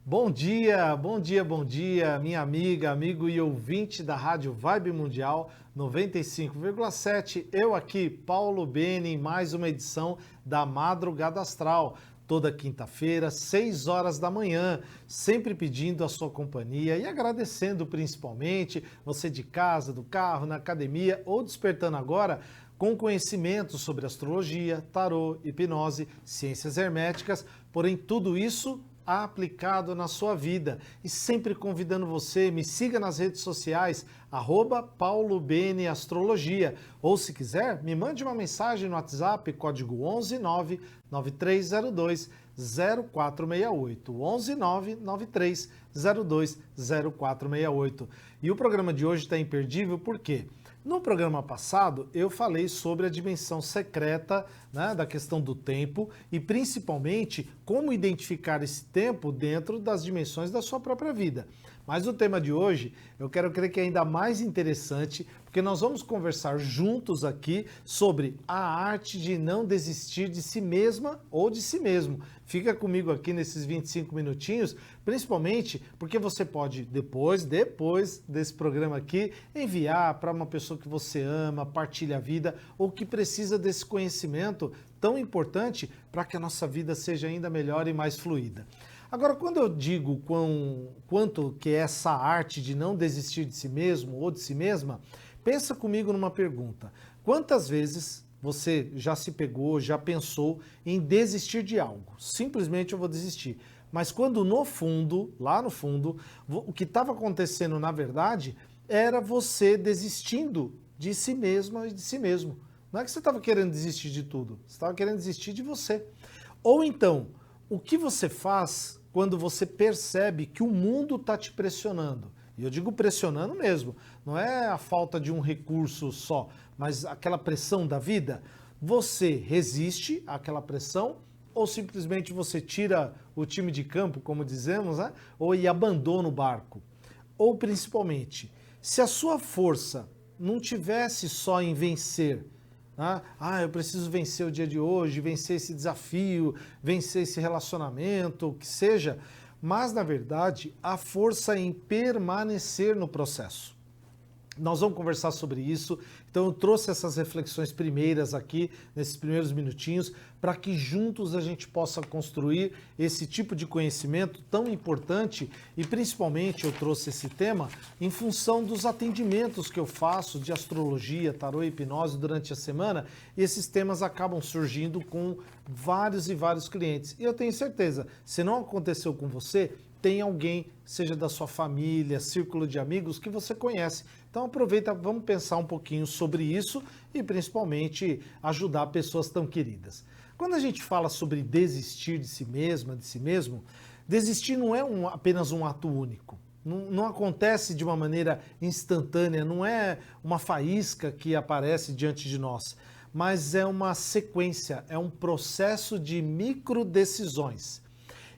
Bom dia, bom dia, bom dia, minha amiga, amigo e ouvinte da Rádio Vibe Mundial 95,7. Eu aqui, Paulo Beni, em mais uma edição da Madrugada Astral. Toda quinta-feira, 6 horas da manhã, sempre pedindo a sua companhia e agradecendo principalmente você de casa, do carro, na academia ou despertando agora com conhecimento sobre astrologia, tarô, hipnose, ciências herméticas, porém tudo isso aplicado na sua vida. E sempre convidando você, me siga nas redes sociais, @PauloBeneAstrologia. Ou se quiser, me mande uma mensagem no WhatsApp, código 11993020468. 11993020468. E o programa de hoje está imperdível por quê? No programa passado, eu falei sobre a dimensão secreta, né, da questão do tempo e principalmente como identificar esse tempo dentro das dimensões da sua própria vida. Mas o tema de hoje, eu quero crer que é ainda mais interessante, porque nós vamos conversar juntos aqui sobre a arte de não desistir de si mesma ou de si mesmo. Fica comigo aqui nesses 25 minutinhos, principalmente porque você pode, depois desse programa aqui, enviar para uma pessoa que você ama, partilha a vida, ou que precisa desse conhecimento tão importante para que a nossa vida seja ainda melhor e mais fluida. Agora, quando eu digo quanto que é essa arte de não desistir de si mesmo ou de si mesma, pensa comigo numa pergunta. Quantas vezes você já se pegou, já pensou em desistir de algo? Simplesmente eu vou desistir. Mas quando no fundo, lá no fundo, o que estava acontecendo na verdade era você desistindo de si mesma e de si mesmo. Não é que você estava querendo desistir de tudo, você estava querendo desistir de você. Ou então, o que você faz quando você percebe que o mundo está te pressionando? E eu digo pressionando mesmo, não é a falta de um recurso só, mas aquela pressão da vida. Você resiste àquela pressão ou simplesmente você tira o time de campo, como dizemos, né? Ou e abandona o barco? Ou principalmente, se a sua força não tivesse só em vencer, eu preciso vencer o dia de hoje, vencer esse desafio, vencer esse relacionamento, o que seja, mas na verdade a força em permanecer no processo. Nós vamos conversar sobre isso, então eu trouxe essas reflexões primeiras aqui, nesses primeiros minutinhos, para que juntos a gente possa construir esse tipo de conhecimento tão importante e principalmente eu trouxe esse tema em função dos atendimentos que eu faço de astrologia, tarô e hipnose durante a semana, e esses temas acabam surgindo com vários e vários clientes. E eu tenho certeza, se não aconteceu com você, tem alguém, seja da sua família, círculo de amigos, que você conhece. Então aproveita, vamos pensar um pouquinho sobre isso e principalmente ajudar pessoas tão queridas. Quando a gente fala sobre desistir de si mesma, de si mesmo, desistir não é apenas um ato único. Não acontece de uma maneira instantânea, não é uma faísca que aparece diante de nós, mas é uma sequência, é um processo de microdecisões.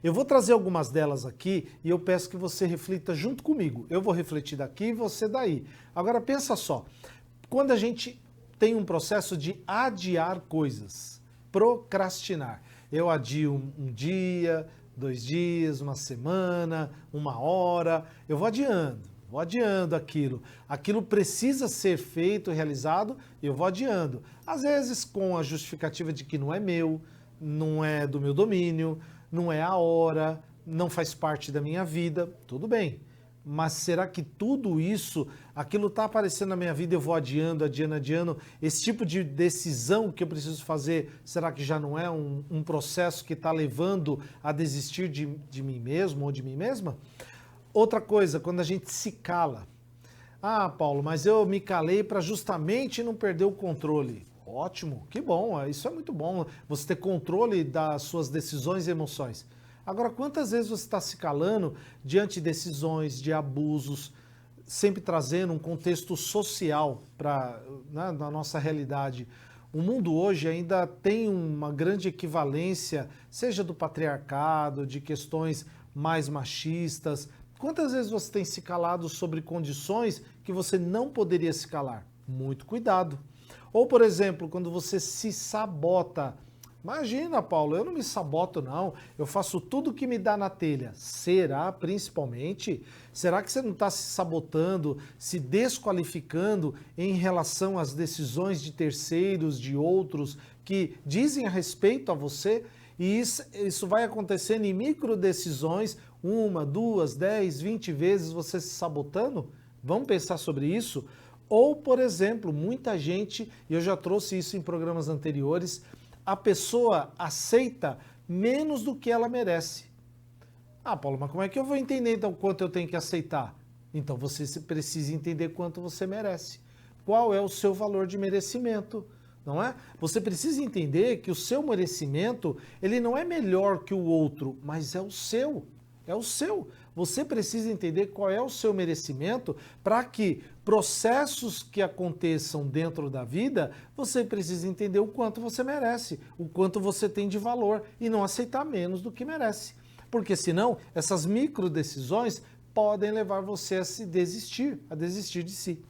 Eu vou trazer algumas delas aqui e eu peço que você reflita junto comigo. Eu vou refletir daqui e você daí. Agora pensa só, quando a gente tem um processo de adiar coisas, procrastinar. Eu adio um dia, 2 dias, uma semana, 1 hora, eu vou adiando aquilo. Aquilo precisa ser feito, realizado, eu vou adiando. Às vezes com a justificativa de que não é meu, não é do meu domínio, não é a hora, não faz parte da minha vida, tudo bem. Mas será que tudo isso, aquilo está aparecendo na minha vida, eu vou adiando, esse tipo de decisão que eu preciso fazer, será que já não é um processo que está levando a desistir de mim mesmo ou de mim mesma? Outra coisa, quando a gente se cala. Paulo, mas eu me calei para justamente não perder o controle. Ótimo, que bom, isso é muito bom, você ter controle das suas decisões e emoções. Agora, quantas vezes você está se calando diante de decisões, de abusos, sempre trazendo um contexto social para, né, na nossa realidade? O mundo hoje ainda tem uma grande equivalência, seja do patriarcado, de questões mais machistas. Quantas vezes você tem se calado sobre condições que você não poderia se calar? Muito cuidado. Ou, por exemplo, quando você se sabota Imagina, Paulo, eu não me saboto, não. Eu faço tudo que me dá na telha. Será, principalmente? Será que você não está se sabotando, se desqualificando em relação às decisões de terceiros, de outros, que dizem a respeito a você? E isso vai acontecendo em micro decisões, 1, 2, 10, 20 vezes você se sabotando? Vamos pensar sobre isso? Ou, por exemplo, muita gente, e eu já trouxe isso em programas anteriores, a pessoa aceita menos do que ela merece. Ah, Paulo, mas como é que eu vou entender então quanto eu tenho que aceitar? Então você precisa entender quanto você merece. Qual é o seu valor de merecimento, não é? Você precisa entender que o seu merecimento, ele não é melhor que o outro, mas é o seu. É o seu. Você precisa entender qual é o seu merecimento para que processos que aconteçam dentro da vida, você precisa entender o quanto você merece, o quanto você tem de valor e não aceitar menos do que merece. Porque senão, essas micro decisões podem levar você a se desistir, a desistir de si.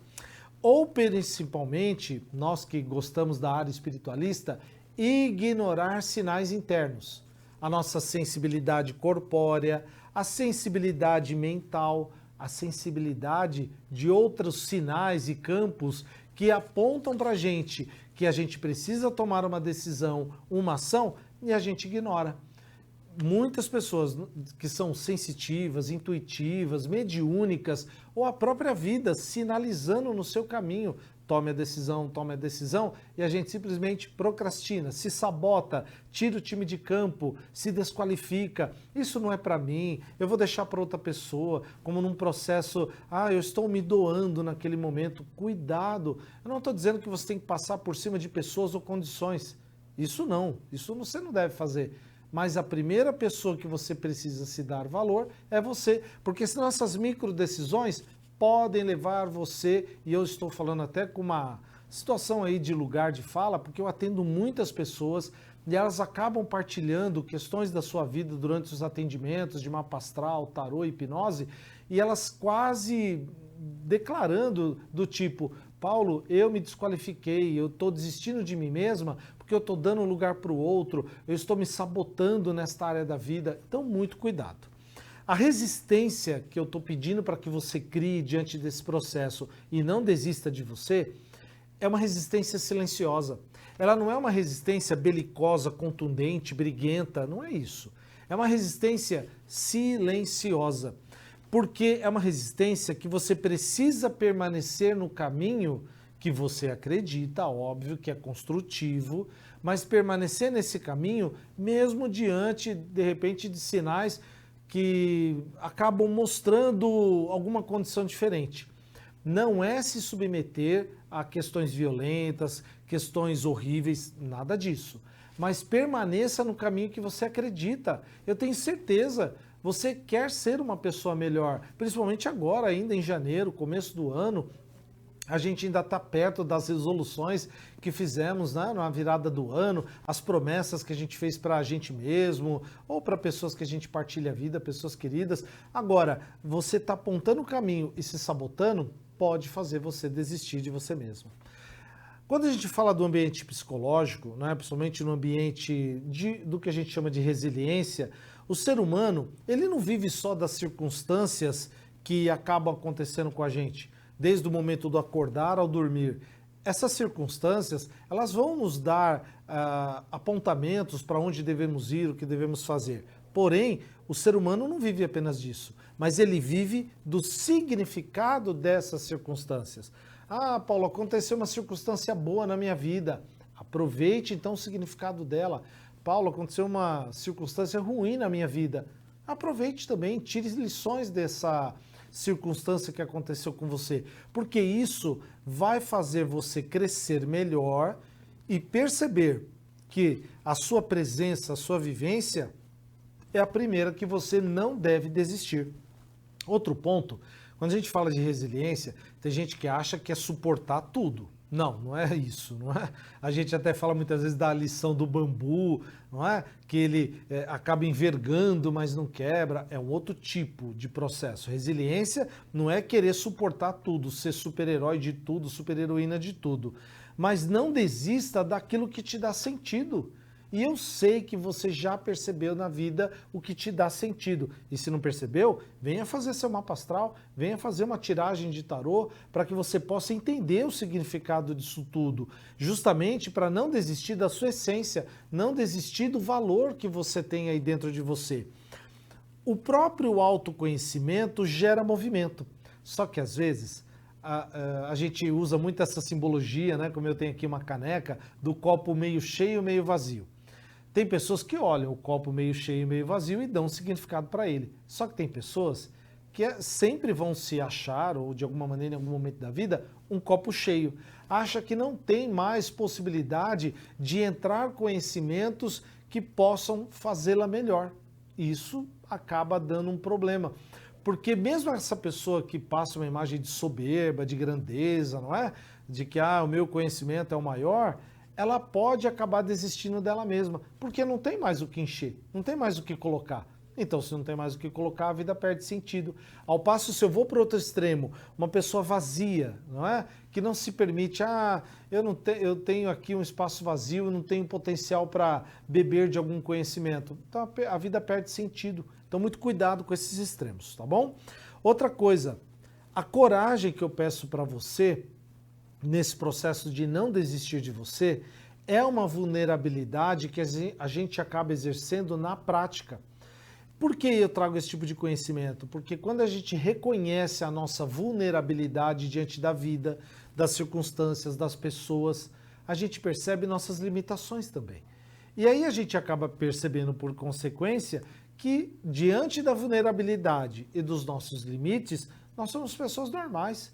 Ou principalmente, nós que gostamos da área espiritualista, ignorar sinais internos. A nossa sensibilidade corpórea, a sensibilidade mental, a sensibilidade de outros sinais e campos que apontam para a gente que a gente precisa tomar uma decisão, uma ação, e a gente ignora. Muitas pessoas que são sensitivas, intuitivas, mediúnicas, ou a própria vida sinalizando no seu caminho, tome a decisão, e a gente simplesmente procrastina, se sabota, tira o time de campo, se desqualifica. Isso não é para mim, eu vou deixar para outra pessoa, como num processo, eu estou me doando naquele momento. Cuidado, eu não estou dizendo que você tem que passar por cima de pessoas ou condições. Isso você não deve fazer. Mas a primeira pessoa que você precisa se dar valor é você, porque senão essas micro decisões podem levar você, e eu estou falando até com uma situação aí de lugar de fala, porque eu atendo muitas pessoas e elas acabam partilhando questões da sua vida durante os atendimentos de mapa astral, tarô, hipnose, e elas quase declarando do tipo, Paulo, eu me desqualifiquei, eu estou desistindo de mim mesma porque eu estou dando lugar para o outro, eu estou me sabotando nesta área da vida. Então, muito cuidado. A resistência que eu estou pedindo para que você crie diante desse processo e não desista de você, é uma resistência silenciosa. Ela não é uma resistência belicosa, contundente, briguenta, não é isso. É uma resistência silenciosa, porque é uma resistência que você precisa permanecer no caminho que você acredita, óbvio que é construtivo, mas permanecer nesse caminho mesmo diante, de repente, de sinais que acabam mostrando alguma condição diferente. Não é se submeter a questões violentas, questões horríveis, nada disso. Mas permaneça no caminho que você acredita. Eu tenho certeza, você quer ser uma pessoa melhor, principalmente agora, ainda em janeiro, começo do ano, a gente ainda está perto das resoluções que fizemos, né, na virada do ano, as promessas que a gente fez para a gente mesmo, ou para pessoas que a gente partilha a vida, pessoas queridas. Agora, você está apontando o caminho e se sabotando, pode fazer você desistir de você mesmo. Quando a gente fala do ambiente psicológico, né, principalmente no ambiente do que a gente chama de resiliência, o ser humano, ele não vive só das circunstâncias que acabam acontecendo com a gente, desde o momento do acordar ao dormir. Essas circunstâncias, elas vão nos dar apontamentos para onde devemos ir, o que devemos fazer. Porém, o ser humano não vive apenas disso, mas ele vive do significado dessas circunstâncias. Ah, Paulo, aconteceu uma circunstância boa na minha vida. Aproveite então o significado dela. Paulo, aconteceu uma circunstância ruim na minha vida. Aproveite também, tire lições dessa circunstância que aconteceu com você, porque isso vai fazer você crescer melhor e perceber que a sua presença, a sua vivência é a primeira que você não deve desistir. Outro ponto, quando a gente fala de resiliência, tem gente que acha que é suportar tudo. Não, não é isso, não é? A gente até fala muitas vezes da lição do bambu, não é? Que ele acaba envergando, mas não quebra. É um outro tipo de processo. Resiliência não é querer suportar tudo, ser super-herói de tudo, super-heroína de tudo. Mas não desista daquilo que te dá sentido. E eu sei que você já percebeu na vida o que te dá sentido. E se não percebeu, venha fazer seu mapa astral, venha fazer uma tiragem de tarô para que você possa entender o significado disso tudo, justamente para não desistir da sua essência, não desistir do valor que você tem aí dentro de você. O próprio autoconhecimento gera movimento, só que às vezes a gente usa muito essa simbologia, né? Como eu tenho aqui uma caneca, do copo meio cheio, meio vazio. Tem pessoas que olham o copo meio cheio, meio vazio e dão um significado para ele. Só que tem pessoas que sempre vão se achar, ou de alguma maneira, em algum momento da vida, um copo cheio. Acha que não tem mais possibilidade de entrar conhecimentos que possam fazê-la melhor. Isso acaba dando um problema. Porque mesmo essa pessoa que passa uma imagem de soberba, de grandeza, não é? De que o meu conhecimento é o maior, ela pode acabar desistindo dela mesma, porque não tem mais o que encher, não tem mais o que colocar. Então, se não tem mais o que colocar, a vida perde sentido. Ao passo, se eu vou para outro extremo, uma pessoa vazia, não é? Que não se permite, eu tenho aqui um espaço vazio, não tenho potencial para beber de algum conhecimento. Então, a vida perde sentido. Então, muito cuidado com esses extremos, tá bom? Outra coisa, a coragem que eu peço para você, nesse processo de não desistir de você, é uma vulnerabilidade que a gente acaba exercendo na prática. Por que eu trago esse tipo de conhecimento? Porque quando a gente reconhece a nossa vulnerabilidade diante da vida, das circunstâncias, das pessoas, a gente percebe nossas limitações também. E aí a gente acaba percebendo, por consequência, que diante da vulnerabilidade e dos nossos limites, nós somos pessoas normais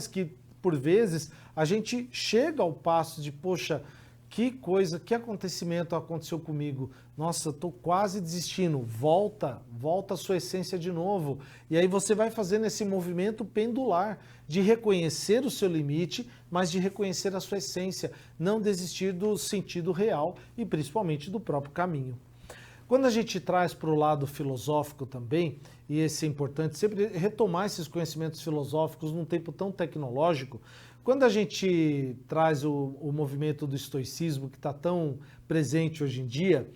que, por vezes, a gente chega ao passo de, poxa, que coisa, que acontecimento aconteceu comigo? Nossa, estou quase desistindo. Volta à sua essência de novo. E aí você vai fazendo esse movimento pendular de reconhecer o seu limite, mas de reconhecer a sua essência, não desistir do sentido real e principalmente do próprio caminho. Quando a gente traz para o lado filosófico também, e esse é importante, sempre retomar esses conhecimentos filosóficos num tempo tão tecnológico, quando a gente traz o movimento do estoicismo, que está tão presente hoje em dia,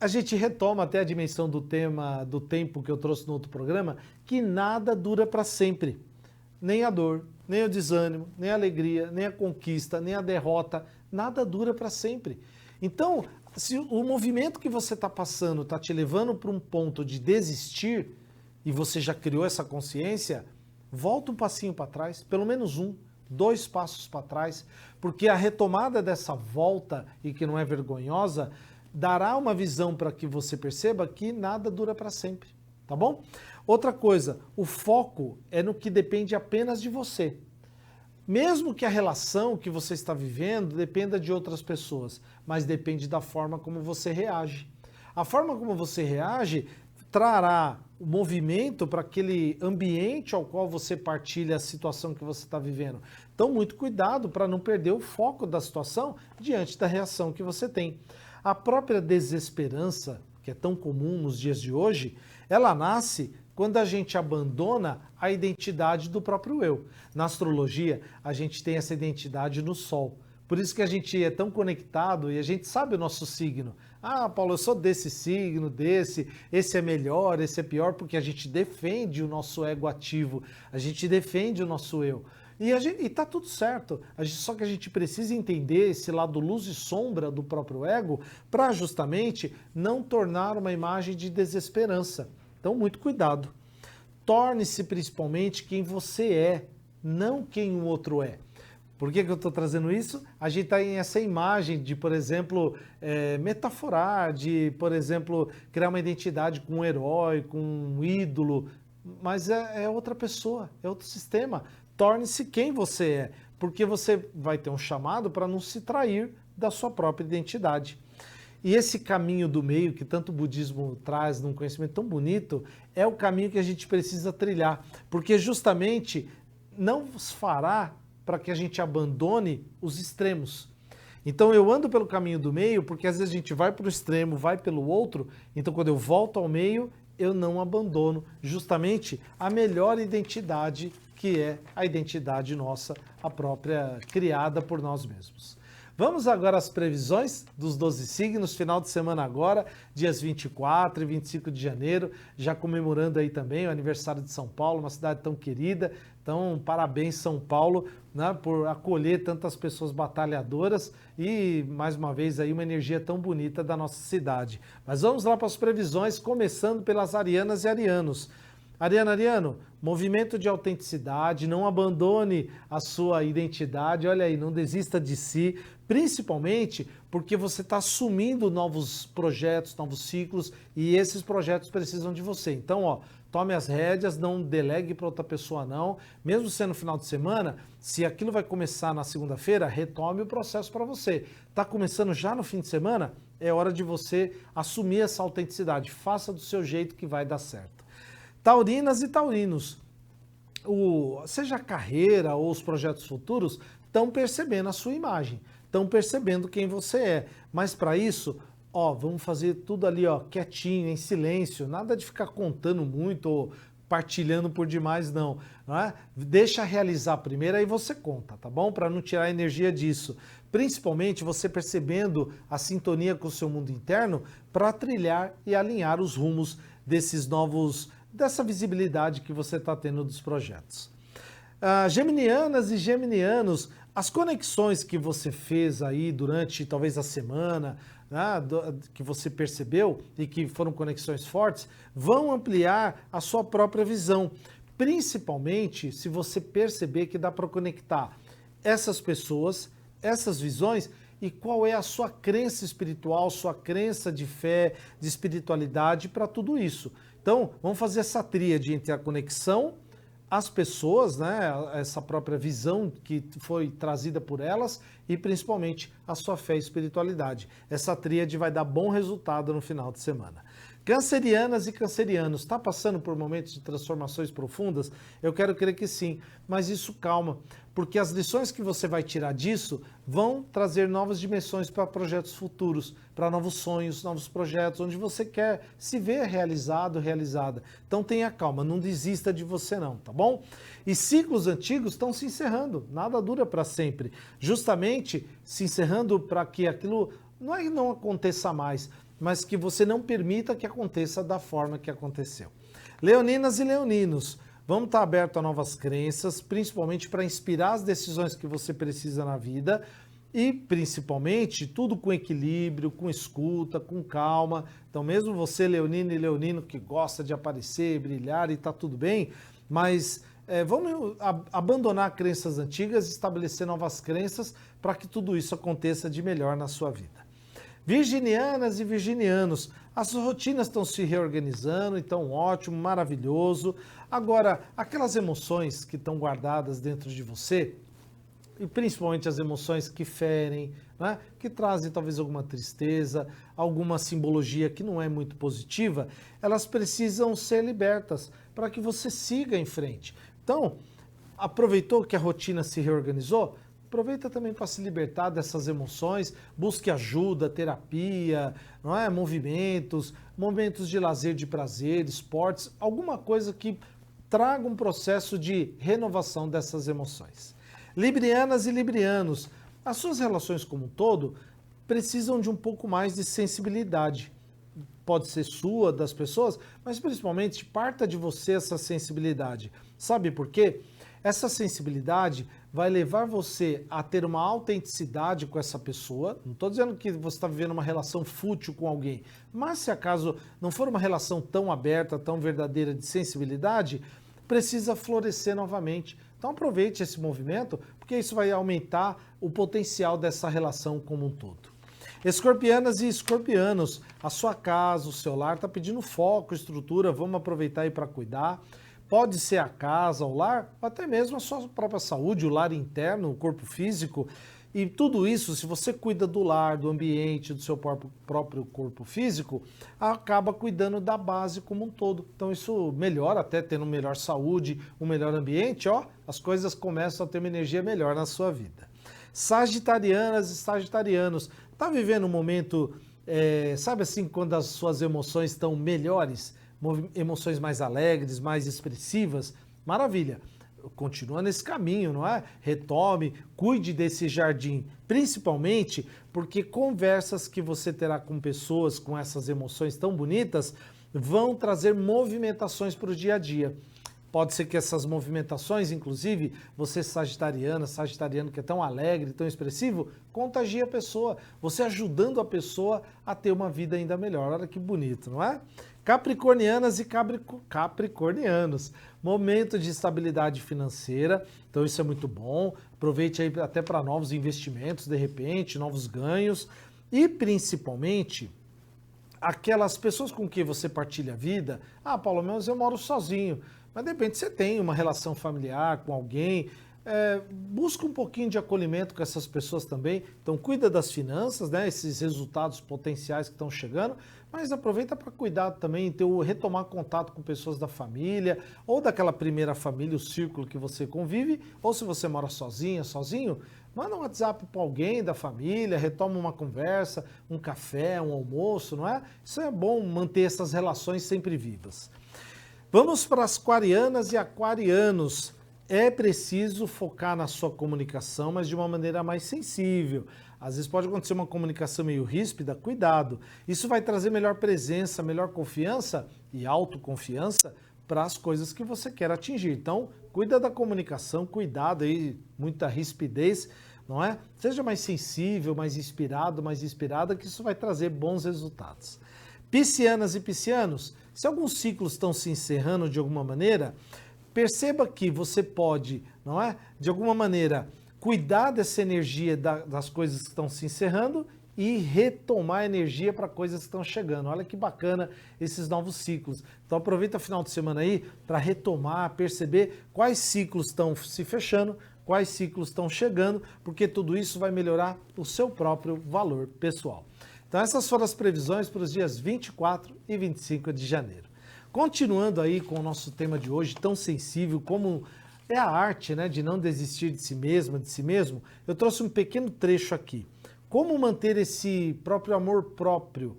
a gente retoma até a dimensão do tema do tempo que eu trouxe no outro programa, que nada dura para sempre. Nem a dor, nem o desânimo, nem a alegria, nem a conquista, nem a derrota, nada dura para sempre. Então, se o movimento que você está passando está te levando para um ponto de desistir, e você já criou essa consciência, volta um passinho para trás, pelo menos 2 passos para trás, porque a retomada dessa volta, e que não é vergonhosa, dará uma visão para que você perceba que nada dura para sempre, tá bom? Outra coisa, o foco é no que depende apenas de você. Mesmo que a relação que você está vivendo dependa de outras pessoas, mas depende da forma como você reage. A forma como você reage trará o movimento para aquele ambiente ao qual você partilha a situação que você está vivendo. Então, muito cuidado para não perder o foco da situação diante da reação que você tem. A própria desesperança, que é tão comum nos dias de hoje, ela nasce quando a gente abandona a identidade do próprio eu. Na astrologia, a gente tem essa identidade no Sol. Por isso que a gente é tão conectado e a gente sabe o nosso signo. Paulo, eu sou desse signo, esse é melhor, esse é pior, porque a gente defende o nosso ego ativo, a gente defende o nosso eu. E tá tudo certo, só que a gente precisa entender esse lado luz e sombra do próprio ego para justamente não tornar uma imagem de desesperança. Então, muito cuidado. Torne-se principalmente quem você é, não quem o outro é. Por que eu estou trazendo isso? A gente está em essa imagem de, por exemplo, metaforar, de, por exemplo, criar uma identidade com um herói, com um ídolo, mas é outra pessoa, é outro sistema. Torne-se quem você é, porque você vai ter um chamado para não se trair da sua própria identidade. E esse caminho do meio, que tanto o budismo traz num conhecimento tão bonito, é o caminho que a gente precisa trilhar, porque justamente não fará para que a gente abandone os extremos. Então eu ando pelo caminho do meio, porque às vezes a gente vai para o extremo, vai pelo outro, então quando eu volto ao meio, eu não abandono justamente a melhor identidade, que é a identidade nossa, a própria criada por nós mesmos. Vamos agora às previsões dos 12 signos, final de semana agora, dias 24 e 25 de janeiro, já comemorando aí também o aniversário de São Paulo, uma cidade tão querida. Então, parabéns São Paulo, né, por acolher tantas pessoas batalhadoras e, mais uma vez, aí uma energia tão bonita da nossa cidade. Mas vamos lá para as previsões, começando pelas arianas e arianos. Ariano, movimento de autenticidade, não abandone a sua identidade, olha aí, não desista de si, principalmente porque você está assumindo novos projetos, novos ciclos e esses projetos precisam de você. Então, ó, tome as rédeas, não delegue para outra pessoa não, mesmo sendo final de semana, se aquilo vai começar na segunda-feira, retome o processo para você. Está começando já no fim de semana? É hora de você assumir essa autenticidade, faça do seu jeito que vai dar certo. Taurinas e taurinos, seja a carreira ou os projetos futuros, estão percebendo a sua imagem, estão percebendo quem você é. Mas para isso, ó, vamos fazer tudo ali, ó, quietinho, em silêncio, nada de ficar contando muito ou partilhando por demais, não é? Deixa realizar primeiro, aí você conta, tá bom? Para não tirar energia disso. Principalmente você percebendo a sintonia com o seu mundo interno para trilhar e alinhar os rumos dessa visibilidade que você está tendo dos projetos. Geminianas e geminianos, as conexões que você fez aí durante talvez a semana, né, que você percebeu e que foram conexões fortes, vão ampliar a sua própria visão. Principalmente se você perceber que dá para conectar essas pessoas, essas visões e qual é a sua crença espiritual, sua crença de fé, de espiritualidade para tudo isso. Então, vamos fazer essa tríade entre a conexão, as pessoas, né, essa própria visão que foi trazida por elas e principalmente a sua fé e espiritualidade. Essa tríade vai dar bom resultado no final de semana. Cancerianas e cancerianos, está passando por momentos de transformações profundas? Eu quero crer que sim, mas isso calma, porque as lições que você vai tirar disso vão trazer novas dimensões para projetos futuros, para novos sonhos, novos projetos, onde você quer se ver realizado, realizada. Então tenha calma, não desista de você não, tá bom? E ciclos antigos estão se encerrando, nada dura para sempre, justamente se encerrando para que aquilo não é que não aconteça mais, mas que você não permita que aconteça da forma que aconteceu. Leoninas e leoninos, vamos estar abertos a novas crenças, principalmente para inspirar as decisões que você precisa na vida e, principalmente, tudo com equilíbrio, com escuta, com calma. Então, mesmo você, leonino e leonino, que gosta de aparecer, brilhar e está tudo bem, mas vamos abandonar crenças antigas e estabelecer novas crenças para que tudo isso aconteça de melhor na sua vida. Virginianas e virginianos, as rotinas estão se reorganizando, então ótimo, maravilhoso. Agora, aquelas emoções que estão guardadas dentro de você, e principalmente as emoções que ferem, né, que trazem talvez alguma tristeza, alguma simbologia que não é muito positiva, elas precisam ser libertas para que você siga em frente. Então, aproveitou que a rotina se reorganizou? Aproveita também para se libertar dessas emoções, busque ajuda, terapia, não é? Movimentos, momentos de lazer, de prazer, esportes, alguma coisa que traga um processo de renovação dessas emoções. Librianas e librianos, as suas relações como um todo precisam de um pouco mais de sensibilidade. Pode ser sua, das pessoas, mas principalmente parta de você essa sensibilidade. Sabe por quê? Essa sensibilidade vai levar você a ter uma autenticidade com essa pessoa. Não estou dizendo que você está vivendo uma relação fútil com alguém, mas se acaso não for uma relação tão aberta, tão verdadeira de sensibilidade, precisa florescer novamente. Então aproveite esse movimento, porque isso vai aumentar o potencial dessa relação como um todo. Escorpianas e escorpianos, a sua casa, o seu lar está pedindo foco, estrutura, vamos aproveitar aí para cuidar. Pode ser a casa, o lar, ou até mesmo a sua própria saúde, o lar interno, o corpo físico. E tudo isso, se você cuida do lar, do ambiente, do seu próprio corpo físico, acaba cuidando da base como um todo. Então isso melhora, até tendo melhor saúde, um melhor ambiente, ó, as coisas começam a ter uma energia melhor na sua vida. Sagitarianas e sagitarianos, tá vivendo um momento, sabe assim, quando as suas emoções estão melhores? Emoções mais alegres, mais expressivas, maravilha. continua nesse caminho, não é? Retome, cuide desse jardim, principalmente porque conversas que você terá com pessoas com essas emoções tão bonitas vão trazer movimentações para o dia a dia. Pode ser que essas movimentações, inclusive, você sagitariano que é tão alegre, tão expressivo, contagie a pessoa, você ajudando a pessoa a ter uma vida ainda melhor. Olha que bonito, não é? Capricornianas e capricornianos, momento de estabilidade financeira, então isso é muito bom, aproveite aí até para novos investimentos, de repente, novos ganhos, e principalmente aquelas pessoas com quem você partilha a vida. Ah, Paulo, mas eu moro sozinho. Mas de repente você tem uma relação familiar com alguém, busca um pouquinho de acolhimento com essas pessoas também. Então cuida das finanças, né, esses resultados potenciais que estão chegando, mas aproveita para cuidar também, retomar contato com pessoas da família, ou daquela primeira família, o círculo que você convive, ou se você mora sozinha, sozinho, manda um WhatsApp para alguém da família, retoma uma conversa, um café, um almoço, não é? Isso é bom manter essas relações sempre vivas. Vamos para as aquarianas e aquarianos. É preciso focar na sua comunicação, mas de uma maneira mais sensível. Às vezes pode acontecer uma comunicação meio ríspida, cuidado. Isso vai trazer melhor presença, melhor confiança e autoconfiança para as coisas que você quer atingir. Então, cuida da comunicação, cuidado aí, muita rispidez, não é? Seja mais sensível, mais inspirado, mais inspirada, que isso vai trazer bons resultados. Piscianas e piscianos, se alguns ciclos estão se encerrando de alguma maneira, perceba que você pode, não é? De alguma maneira, cuidar dessa energia das coisas que estão se encerrando e retomar energia para coisas que estão chegando. Olha que bacana esses novos ciclos. Então aproveita o final de semana aí para retomar, perceber quais ciclos estão se fechando, quais ciclos estão chegando, porque tudo isso vai melhorar o seu próprio valor pessoal. Então essas foram as previsões para os dias 24 e 25 de janeiro. Continuando aí com o nosso tema de hoje, tão sensível como é a arte, né, de não desistir de si mesma, de si mesmo, eu trouxe um pequeno trecho aqui. Como manter esse próprio amor próprio,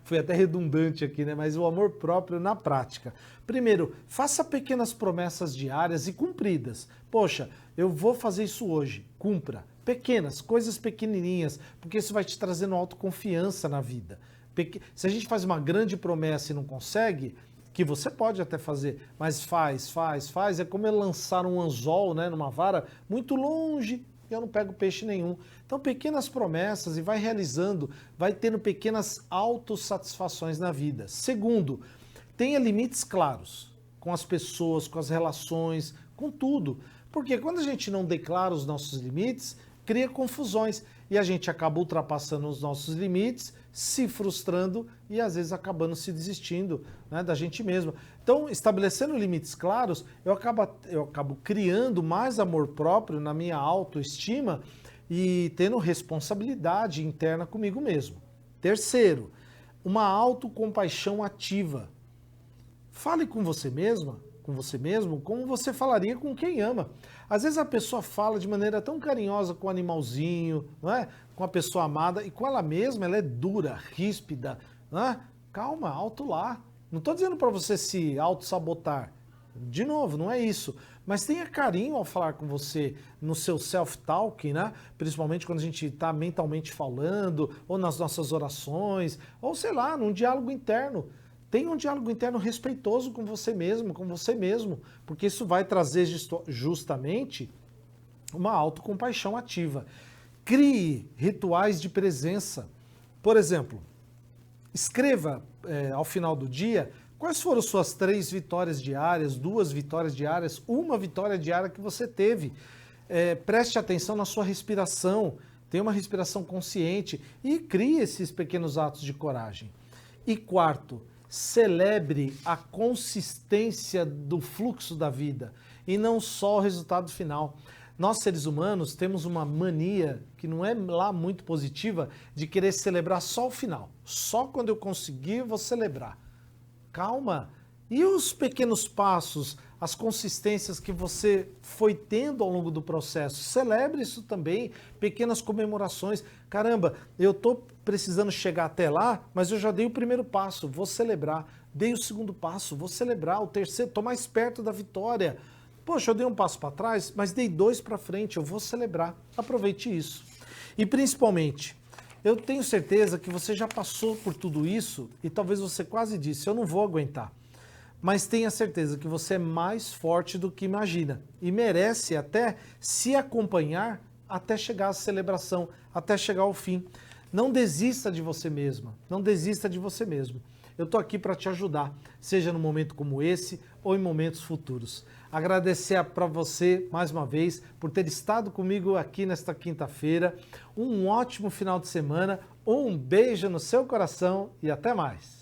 foi até redundante aqui, né, mas o amor próprio na prática. Primeiro, faça pequenas promessas diárias e cumpridas. Poxa, eu vou fazer isso hoje, cumpra. Pequenas, coisas pequenininhas, porque isso vai te trazendo autoconfiança na vida. Se a gente faz uma grande promessa e não consegue, que você pode até fazer, mas faz, é como lançar um anzol, né, numa vara muito longe e eu não pego peixe nenhum. Então, pequenas promessas e vai realizando, vai tendo pequenas autossatisfações na vida. Segundo, tenha limites claros com as pessoas, com as relações, com tudo. Porque quando a gente não declara os nossos limites, cria confusões e a gente acaba ultrapassando os nossos limites, se frustrando e às vezes acabando se desistindo, né, da gente mesmo. Então, estabelecendo limites claros, eu acabo criando mais amor próprio na minha autoestima e tendo responsabilidade interna comigo mesmo. Terceiro, uma autocompaixão ativa. Fale com você mesma, com você mesmo, como você falaria com quem ama. Às vezes a pessoa fala de maneira tão carinhosa com o animalzinho, não é? Com a pessoa amada, e com ela mesma ela é dura, ríspida, não é? Calma, alto lá. Não estou dizendo para você se auto-sabotar. De novo, não é isso. Mas tenha carinho ao falar com você no seu self-talk, né? Principalmente quando a gente está mentalmente falando, ou nas nossas orações, ou sei lá, num diálogo interno. Tenha um diálogo interno respeitoso com você mesmo, porque isso vai trazer justamente uma autocompaixão ativa. Crie rituais de presença. Por exemplo, escreva ao final do dia quais foram suas 3 vitórias diárias, 2 vitórias diárias, 1 vitória diária que você teve. Preste atenção na sua respiração, tenha uma respiração consciente e crie esses pequenos atos de coragem. E quarto, celebre a consistência do fluxo da vida e não só o resultado final. Nós, seres humanos, temos uma mania que não é lá muito positiva de querer celebrar só o final. Só quando eu conseguir, eu vou celebrar. Calma. E os pequenos passos, as consistências que você foi tendo ao longo do processo? Celebre isso também, pequenas comemorações. Caramba, eu estou precisando chegar até lá, mas eu já dei o primeiro passo, vou celebrar. Dei o segundo passo, vou celebrar. O terceiro, estou mais perto da vitória. Poxa, eu dei um passo para trás, mas dei 2 para frente, eu vou celebrar. Aproveite isso. E principalmente, eu tenho certeza que você já passou por tudo isso e talvez você quase disse, eu não vou aguentar. Mas tenha certeza que você é mais forte do que imagina e merece até se acompanhar até chegar à celebração, até chegar ao fim. Não desista de você mesma, não desista de você mesmo. Eu estou aqui para te ajudar, seja num momento como esse ou em momentos futuros. Agradecer para você, mais uma vez, por ter estado comigo aqui nesta quinta-feira. Um ótimo final de semana, um beijo no seu coração e até mais.